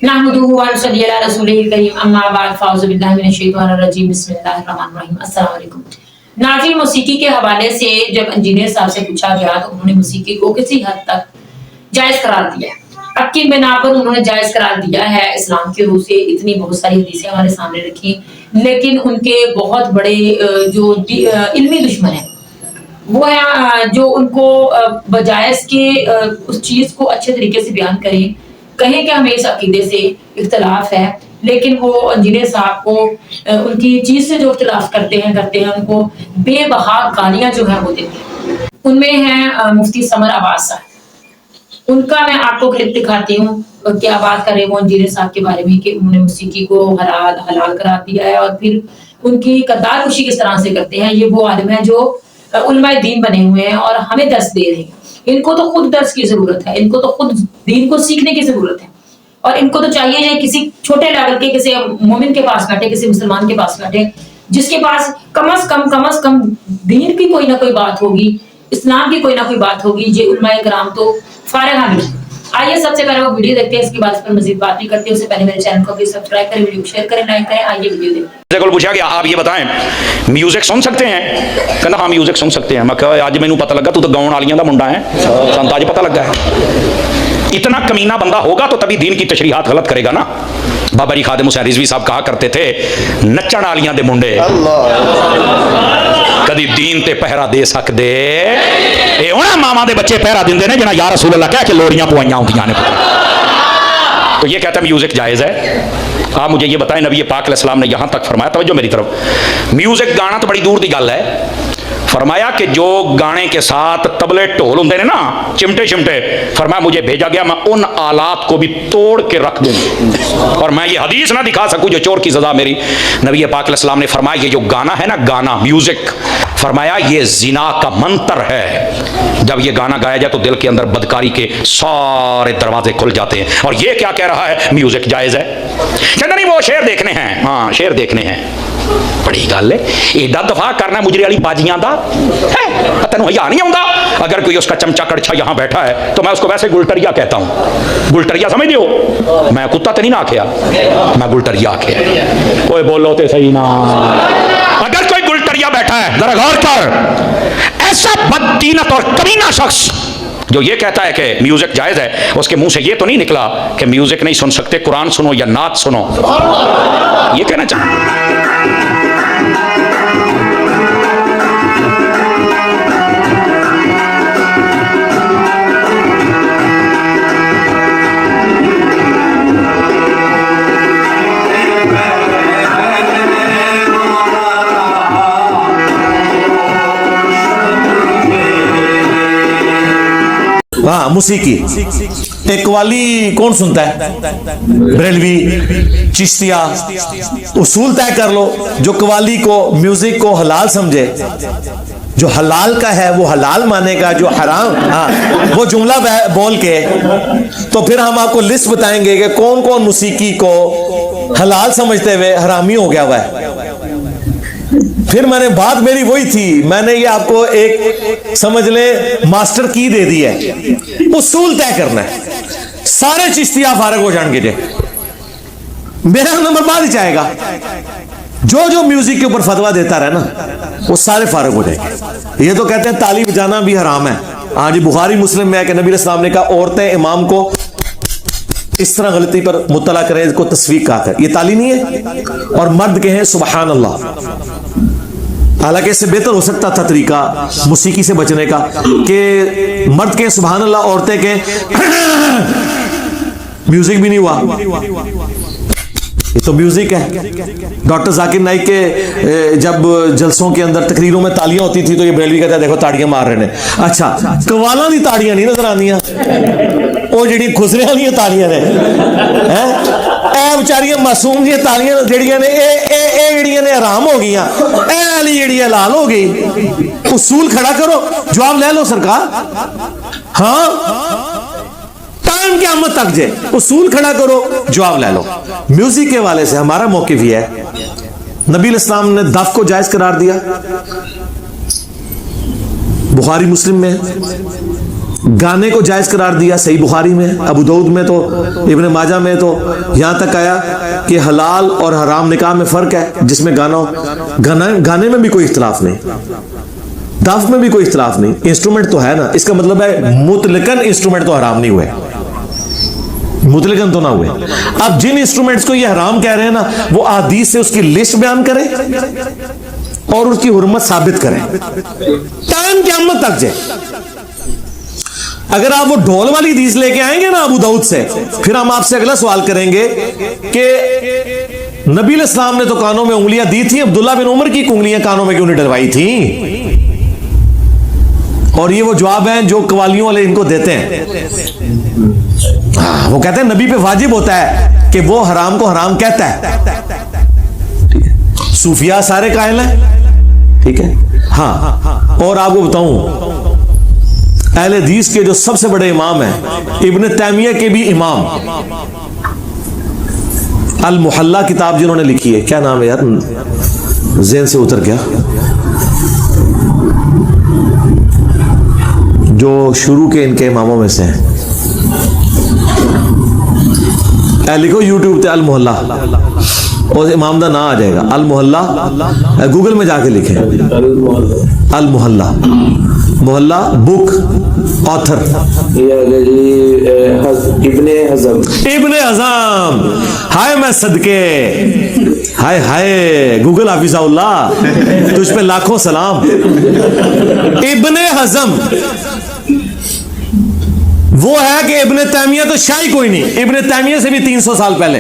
नहमदुहु व नसल्ली अला रसूलिल करीम अम्मा बाद फ़ाउज़ु बिल्लाहि मिनश शैतानिर रजीम बिस्मिल्लाहिर रहमानिर रहीम। अस्सलाम वालेकुम। नाज़रीन, मौसीकी के हवाले से जब इंजीनियर साहब से पूछा गया तो उन्होंने मौसीकी को किसी हद तक जायज़ करार दिया है। अब किन बिना पर उन्होंने जायज़ करार दिया है? इस्लाम के रूह से इतनी बहुत सारी हदीसें हमारे सामने रखी, लेकिन उनके बहुत बड़े जो इल्मी दुश्मन है वो है जो उनको बजायज़ के उस चीज़ को अच्छे तरीके से बयान करें, कहें कि हमें इस अकीदे से इख्तलाफ है, लेकिन वो इंजीनियर साहब को उनकी चीज़ से जो इख्तलाफ करते हैं उनको बेबहा गालियाँ जो है वो देते हैं। उनमें हैं मुफ्ती समर अब्बास साहब। उनका मैं आपको क्लिप दिखाती हूँ, क्या बात कर रहे वो इंजीनियर साहब के बारे में कि उन्होंने मौसीकी को हलाल करार दिया है और फिर उनकी कद्दार खुशी किस तरह से करते हैं। ये वो आदम है जो उलमाए दीन बने हुए हैं और हमें दर्स दे रहे हैं। इनको तो खुद दर्स की जरूरत है, इनको तो खुद दीन को सीखने की जरूरत है और इनको तो चाहिए ये किसी छोटे लेवल के किसी मोमिन के पास बैठे, किसी मुसलमान के पास बैठे, जिसके पास कम अज कम दीन की कोई ना कोई बात होगी, इस्लाम की कोई ना कोई बात होगी। ये उलमाए कराम तो फारिग हैं। आइए सबसे पहले वो वीडियो देखते हैं, इसके बाद इस पर मजीद बात भी करते हैं। उससे पहले मेरे चैनल को भी सब्सक्राइब करें, वीडियो शेयर करें, लाइक करें। आइए वीडियो देखते हैं। पूछा गया, आप ये बताएं म्यूजिक सुन सकते हैं? कहना हाँ म्यूजिक सुन सकते हैं। मैं कहा आज मैनू पता लगा तू तो गाउन वालियां दा मुंडा है, सन तो आज पता लगा है। इतना कमीना बंदा होगा तो तभी दीन की तशरीहात गलत करेगा ना। बाबा जी खादिम हुसैन रिजवी साहब कहा करते थे, नचण वालियां दे मुंडे कदी दीन ते पहरा दे सकदे, ए उन्हां मावां दे बच्चे पहरा दिंदे ने जिन्हां या रसूल अल्लाह कह के लोरियां पवाइयां होंदियां ने। तो ये कहता है म्यूजिक जायज़ है। आप मुझे ये बताएं, नबी पाक अलैहिस्सलाम ने यहाँ तक फरमाया, तवज्जो मेरी तरफ, म्यूजिक गाना तो बड़ी दूर की गल है, फरमाया कि जो गाने के साथ तबले ढोल होंगे ने ना, चिमटे चिमटे, फरमाया मुझे भेजा गया मैं उन आलात को भी तोड़ के रख दूं और मैं ये हदीस ना दिखा सकूं जो चोर की सजा मेरी। नबी पाक अलैहिस्सलाम ने फरमाया ये जो गाना है ना, गाना म्यूजिक, फरमाया ये जिना का मंत्र है। जब ये गाना गाया जाए तो दिल के अंदर बदकारी के सारे दरवाजे खुल जाते हैं। और ये क्या कह रहा है, म्यूजिक जायज़ है। कहता नहीं वो शेर देखने हैं, हाँ शेर देखने हैं, बड़ी गल है। एडा दफा करना मुजरे वाली बाजियां दा है, तेन हया नहीं आउंदा। अगर कोई उसका चमचा कड़छा यहाँ बैठा है तो मैं उसको वैसे गुलटरिया कहता हूँ। गुलटरिया समझ हो, मैं कुत्ता तो नहीं ना आख्या, मैं गुलटरिया आख्या। कोई बोलो तो सही ना। अगर कोई गुलटरिया बैठा है, जरा गौर कर, ऐसा बददीनत और कमीना शख्स जो ये कहता है कि म्यूजिक जायज़ है, उसके मुंह से ये तो नहीं निकला कि म्यूजिक नहीं सुन सकते, कुरान सुनो या नात सुनो, ये कहना चाहता। हाँ मौसीकी एक कव्वाली कौन सुनता है? बरेलवी, चिश्तिया। उसूल तय कर लो, जो कव्वाली को म्यूजिक को हलाल समझे, जो हलाल का है वो हलाल मानेगा, जो हराम, हाँ वो जुमला बोल के, तो फिर हम आपको लिस्ट बताएंगे कि कौन कौन मौसीकी को हलाल समझते हुए हरामी हो गया हुआ है। फिर मैंने बात मेरी वही थी, मैंने ये आपको एक समझ ले मास्टर की दे दी है, उसूल तय करना है। सारे चिश्तिया फारग हो जाएंगे, जे मेरा नंबर बाद ही चाहेगा। जो जो म्यूजिक के ऊपर फतवा देता रहे ना, वो सारे फारग हो जाएंगे। ये तो कहते हैं ताली बजाना भी हराम है। हाँ जी, बुखारी मुस्लिम में है कि नबी अलैहिस्सलाम ने कहा औरतें इमाम को इस तरह गलती पर मुत्तला करें, इसको तस्वीक कहा है, ये ताली नहीं है। और मर्द के हैं सुबहान अल्लाह। हालांकि इससे बेहतर हो सकता था तरीका मौसीकी से बचने का कि मर्द के सुबहान अल्लाह, औरतें के म्यूजिक भी नहीं हुआ, ये तो म्यूजिक है। डॉक्टर जाकिर नाइक के जब जलसों के अंदर तकरीरों में तालियां होती थी तो ये बरेलवी कहता है देखो ताड़ियां मार रहे हैं। अच्छा, कवाला दी ताड़ियां नहीं नजर आंदियां, वो जिहड़ी खुसरे वाली ताड़ियां ने, हैं ए बेचारियां मासूम दी ताड़ियां जिहड़ियां ने ए जिहड़ियां ने हराम हो गईयां, ए वाली जिहड़ी हलाल हो गई। उसूल खड़ा करो, जवाब ले लो सरकार। हाँ टाइम क़यामत तक जे उसूल खड़ा करो, जवाब ले लो। म्यूजिक के वाले से हमारा मौक़िफ़ ये है, नबी इस्लाम ने दफ को जायज करार दिया, बुखारी मुस्लिम में। गाने को जायज करार दिया, सही बुखारी में, अबू दाऊद में तो, इब्न माजा में तो यहाँ तक आया कि हलाल और हराम निकाह में फ़र्क है, जिसमें गाने में भी कोई इख्तिलाफ नहीं, दाफ में भी कोई इख्तिलाफ नहीं, इंस्ट्रूमेंट तो है ना, इसका मतलब है मुतलकन इंस्ट्रूमेंट तो हराम नहीं हुए, मुतलकन तो ना हुए। अब जिन इंस्ट्रूमेंट्स को ये हराम कह रहे हैं ना, वो अहदीस से उसकी लिस्ट बयान करें और उसकी हुर्मत साबित करें, टाइम क़यामत तक जाए। अगर आप वो ढोल वाली हदीस लेके आएंगे ना अबू दाऊद से, फिर हम आपसे अगला सवाल करेंगे कि नबी इस्लाम ने तो कानों में उंगलियां दी थी, अब्दुल्ला बिन उमर की उंगलियां कानों में क्यों नहीं डलवाई थी? और ये वो जवाब है जो कवालियों वाले इनको देते हैं। वो कहते हैं नबी पे वाजिब होता है कि वो हराम को हराम कहता है। सूफिया सारे कायल हैं, ठीक है। हाँ, और आपको बताऊं, अहले हदीस के जो सबसे बड़े इमाम हैं, इब्न तैमिया के भी इमाम, अल मुहल्ला किताब जिन्होंने लिखी है, क्या नाम है यार, ज़हन से उतर गया, जो शुरू के इनके इमामों में से हैं, लिखो यूट्यूब पे अल मुहल्ला और इमाम का नाम आ जाएगा, अल मुहल्ला, गूगल में जाके लिखें अल मुहल्ला, मुहल्ला बुक ऑथर इब्ने हज़म। हाय मैं सदके, हाय हाय गूगल हाफिज़ाउल्लाह, तुझ पे लाखों सलाम। इब्ने हज़म वो है कि इब्ने तैमिया तो शाही कोई नहीं, इब्ने तैमिया से भी 300 साल पहले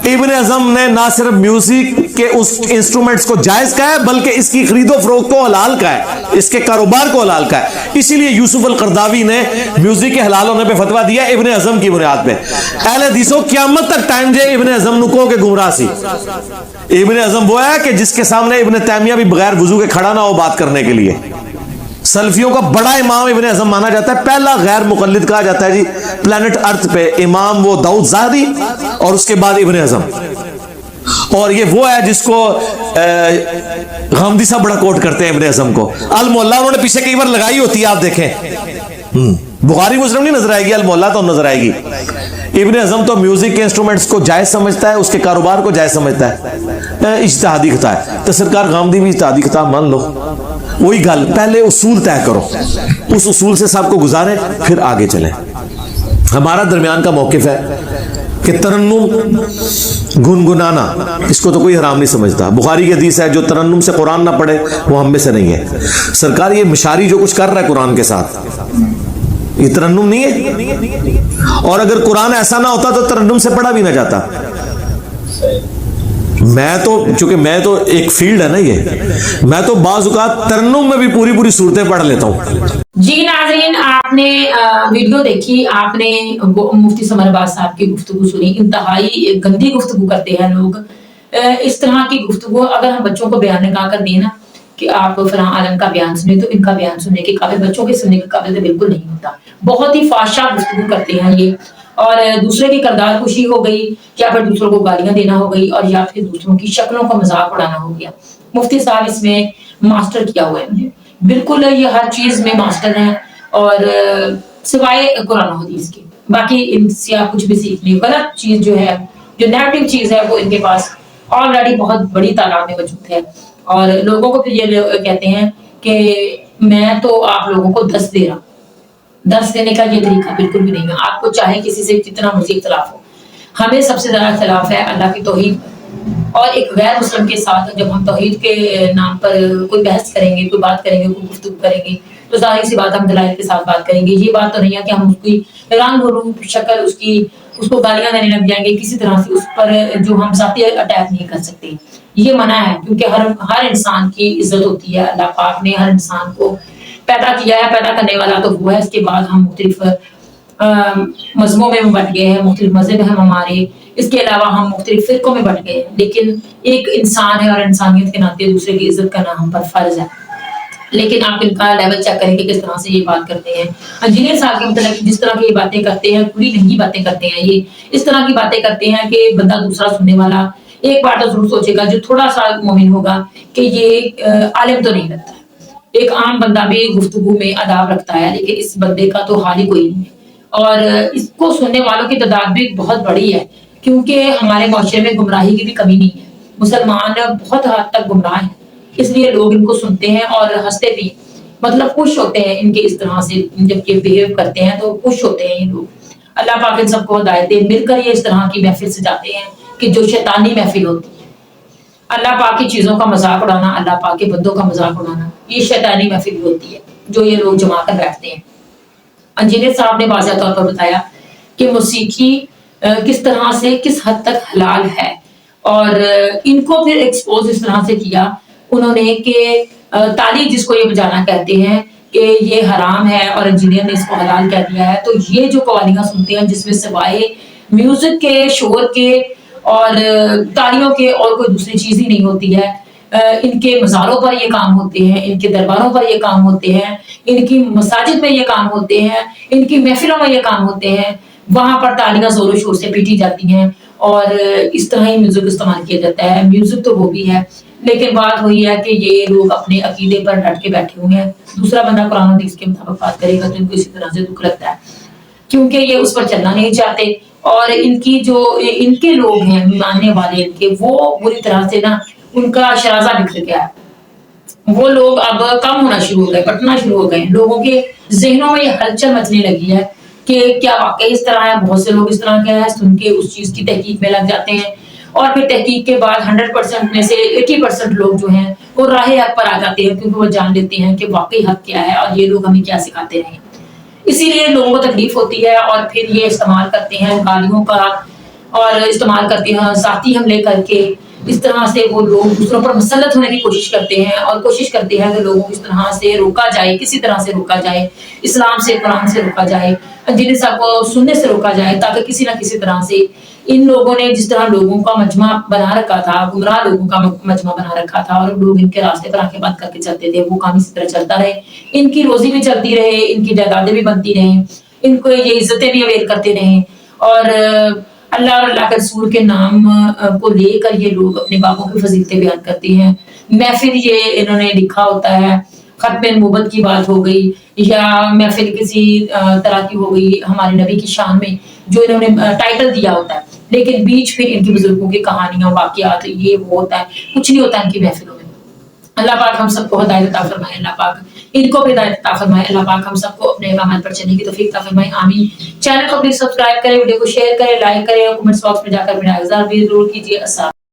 इब्ने हज़म ने ना सिर्फ म्यूजिक के उस इंस्ट्रूमेंट्स को जायज कहा है, बल्कि इसकी खरीदो फरोख्त को हलाल कहा है, इसके कारोबार को हलाल कहा है। इसीलिए यूसुफ अल करदावी ने म्यूजिक के हलाल होने पे फतवा दिया इब्ने हज़म की बुनियाद पे। अहले हदीसों क़यामत तक टाइम जे इब्ने हज़म नुको के गुमराह सी। इब्ने हज़म वो है कि जिसके सामने इब्ने तैमिया भी बगैर वुजू के खड़ा ना हो बात करने के लिए। सल्फियों का बड़ा इमाम इब्ने हज़म माना जाता है, पहला गैर मुक़ल्लिद कहा जाता है जी प्लेनेट अर्थ पे, इमाम वो दाऊद ज़ाहरी और उसके बाद इब्ने हज़म। और ये वो है जिसको गामदी साहब बड़ा कोट करते हैं इब्ने हज़म को। अल मुहल्ला उन्होंने पीछे कई बार लगाई होती है, आप देखें, बुखारी मुस्लिम नहीं नजर आएगी, अल मुहल्ला तो नजर आएगी। इब्ने हज़म तो म्यूजिक के इंस्ट्रूमेंट्स को जायज समझता है, उसके कारोबार को जायज समझता है, इज्तिहादी खता है। तो सरकार गामदी भी इज्तिहादी खता मान लो। वही गल, पहले उसूल तय करो, उस उसूल से सबको गुजारें, फिर आगे चलें। हमारा दरमियान का मौकिफ है कि तरन्नुम गुनगुनाना, इसको तो कोई हराम नहीं समझता। बुखारी की हदीस है जो तरन्नुम से कुरान ना पढ़े वो हम में से नहीं है। सरकार ये मिशारी जो कुछ कर रहा है कुरान के साथ, ये तरन्नुम नहीं है। और अगर कुरान ऐसा ना होता तो तरन्नुम से पढ़ा भी ना जाता। मैं तो, चूंकि मैं तो एक फील्ड है ना ये, मैं तो बाज़ औक़ात तरन्नुम में भी पूरी पूरी सूरतें पढ़ लेता हूँ। जी नाज़रीन, आपने वीडियो देखी, आपने मुफ्ती समर अब्बास साहब की गुफ्तगू सुनी। इंतहाई गंदी गुफ्तगू करते हैं लोग। इस तरह की गुफ्तगू अगर हम बच्चों को बयान लगा कर दें ना कि आप फलां आलम का बयान सुने, तो इनका बयान सुनने के काबिल, बच्चों के सुनने के काबिल तो बिल्कुल नहीं होता। बहुत ही फाशा गुफ्तगू करते हैं ये, और दूसरे की किरदार कुशी हो गई, या फिर दूसरों को गालियां देना हो गई, और या फिर दूसरों की शक्लों का मजाक उड़ाना हो गया। मुफ्ती साहब इसमें मास्टर किया हुआ है, मुझे बिल्कुल ये हर चीज में मास्टर हैं, और सिवाय कुरान हदीस के बाकी इनसे आप कुछ भी सीख नहीं। गलत चीज जो है, जो नेगेटिव चीज है, वो इनके पास ऑलरेडी बहुत बड़ी तादाद में मौजूद है। और लोगों को फिर ये कहते हैं कि मैं तो आप लोगों को 10 दे रहा। 10 देने का ये तरीका बिल्कुल भी नहीं है। आपको चाहे किसी से कितना मर्जी इख्तिलाफ हो, हमें सबसे ज्यादा इख्तिलाफ है अल्लाह की तौहीद और एक गैर मुस्लिम के साथ। जब हम तौहीद के नाम पर कोई बहस करेंगे, कोई बात करेंगे, कोई गुफ्तगू करेंगे, तो जाहिर सी बात हम दलाइल के साथ बात करेंगे। ये बात तो नहीं है कि हम उसकी रंग रूप शक्ल उसको गालियां देने लग जाएंगे, किसी तरह से उस पर जो हम जाती अटैक नहीं कर सकते। ये मना है, क्योंकि हर इंसान की इज्जत होती है। अल्लाह पाक ने हर इंसान को पैदा किया है, पैदा करने वाला तो वो है। इसके बाद हम मुख्तलिफ मजहबों में बंट गए हैं, मुख्तलिफ मजहब हैं हमारे, इसके अलावा हम मुख्तलिफ फिरकों में बंट गए हैं। लेकिन एक इंसान है और इंसानियत के नाते दूसरे की इज्जत करना हम पर फर्ज है। लेकिन आप इनका लेवल चेक करेंगे किस तरह से ये बात करते हैं। इंजीनियर साहब के मतलब जिस तरह की बातें करते हैं, पूरी नंगी बातें करते हैं। ये इस तरह की बातें करते हैं कि बंदा दूसरा सुनने वाला एक बार तो जरूर सोचेगा, जो थोड़ा सा मोमिन होगा, कि ये आलिम तो नहीं लगता। ایک عام بندہ بھی گفتگو میں اداب رکھتا ہے، لیکن اس بندے کا تو حال ہی کوئی نہیں ہے، اور اس کو سننے والوں کی تعداد بھی بہت بڑی ہے، کیونکہ ہمارے معاشرے میں گمراہی کی بھی کمی نہیں ہے، مسلمان بہت حد تک گمراہ ہیں، اس لیے لوگ ان کو سنتے ہیں اور ہنستے بھی ہیں، مطلب خوش ہوتے ہیں ان کے اس طرح سے جب یہ بہیو کرتے ہیں تو خوش ہوتے ہیں یہ لوگ۔ اللہ پاک ان سب کو ہدایت دے، مل کر یہ اس طرح کی محفل سے جاتے ہیں کہ جو شیطانی محفل ہوتی ہے، اللہ پاک کی چیزوں کا مذاق اڑانا، اللہ پاک کے بندوں کا مذاق اڑانا، یہ شیطانی محفل ہوتی ہے جو یہ لوگ جما کر بیٹھتے ہیں۔ انجینئر صاحب نے واضح طور پر بتایا کہ موسیقی کس طرح سے کس حد تک حلال ہے، اور ان کو پھر ایکسپوز اس طرح سے کیا انہوں نے کہ تالی جس کو یہ بجانا کہتے ہیں کہ یہ حرام ہے، اور انجینئر نے اس کو حلال کہہ دیا ہے۔ تو یہ جو قوالیاں سنتے ہیں جس میں سوائے میوزک کے، شور کے اور تالیوں کے اور کوئی دوسری چیز ہی نہیں ہوتی ہے، ان کے مزاروں پر یہ کام ہوتے ہیں، ان کے درباروں پر یہ کام ہوتے ہیں، ان کی مساجد میں یہ کام ہوتے ہیں، ان کی محفلوں میں یہ کام ہوتے ہیں، وہاں پر تالیاں زور و شور سے پیٹی جاتی ہیں اور اس طرح ہی میوزک استعمال کیا جاتا ہے۔ میوزک تو وہ بھی ہے، لیکن بات وہی ہے کہ یہ لوگ اپنے عقیدے پر ڈٹ کے بیٹھے ہوئے ہیں، دوسرا بندہ قرآن و حدیث کے مطابق بات کرے گا تو ان کو اسی طرح سے دکھ لگتا ہے، کیونکہ یہ اس پر چلنا نہیں چاہتے، اور ان کی جو ان کے لوگ ہیں ماننے والے ان کے، وہ بری طرح سے نا ان کا شرازہ بکھر گیا ہے، وہ لوگ اب کم ہونا شروع ہو گئے، بٹنا شروع ہو گئے، لوگوں کے ذہنوں میں یہ ہلچل مچنے لگی ہے کہ کیا واقعی اس طرح ہے۔ بہت سے لوگ اس طرح کے ہیں، سن کے اس چیز کی تحقیق میں لگ جاتے ہیں، اور پھر تحقیق کے بعد 100% میں سے 80% لوگ جو ہیں وہ راہ حق پر آ جاتے ہیں، کیونکہ وہ جان لیتے ہیں کہ واقعی حق کیا ہے اور یہ لوگ ہمیں کیا سکھاتے رہے ہیں۔ اسی لیے لوگوں کو تکلیف ہوتی ہے، اور پھر یہ استعمال کرتے ہیں گالیوں کا، اور استعمال کرتے ہیں ذاتی حملے کر کے، اس طرح سے وہ لوگ دوسروں پر مسلط ہونے کی کوشش کرتے ہیں، اور کوشش کرتے ہیں کہ لوگوں کو اس طرح سے روکا جائے، کسی طرح سے روکا جائے، اسلام سے، قرآن سے روکا جائے، انجینئر صاحب کو سننے سے روکا جائے، تاکہ کسی نہ کسی طرح سے ان لوگوں نے جس طرح لوگوں کا مجمع بنا رکھا تھا، گمراہ لوگوں کا مجمع بنا رکھا تھا، اور لوگ ان کے راستے پر آنکھیں بند کر کے چلتے تھے، وہ کام اسی طرح چلتا رہے، ان کی روزی بھی چلتی رہے، ان کی جائیدادیں بھی بنتی رہیں، ان کو یہ عزتیں بھی اویل کرتے رہیں، اور اللہ اور اللہ کے رسول کے نام کو لے کر یہ لوگ اپنے باپوں کی فضیلتیں بیان کرتے ہیں۔ محفل یہ انہوں نے لکھا ہوتا ہے، ختم نبوت کی بات ہو گئی، یا محفل کسی طرح کی ہو گئی ہمارے نبی کی شان میں جو انہوں نے ٹائٹل دیا ہوتا ہے، لیکن بیچ پھر ان کی بزرگوں کی کہانیاں، واقعات، یہ وہ ہوتا ہے، کچھ نہیں ہوتا ان کی محفلوں میں۔ اللہ پاک ہم سب کو ہدایت عطا فرمائے، اللہ پاک ان کو بھی ہدایت عطا فرمائے، اللہ پاک ہم سب کو اپنے احکامات پر چلنے کی توفیق عطا فرمائے، آمین۔ چینل کو پلیز سبسکرائب کریں، ویڈیو کو شیئر کریں، لائک کریں، اور کمنٹس باکس میں جا کر میرا اظہار بھی ضرور کیجیے۔ السلام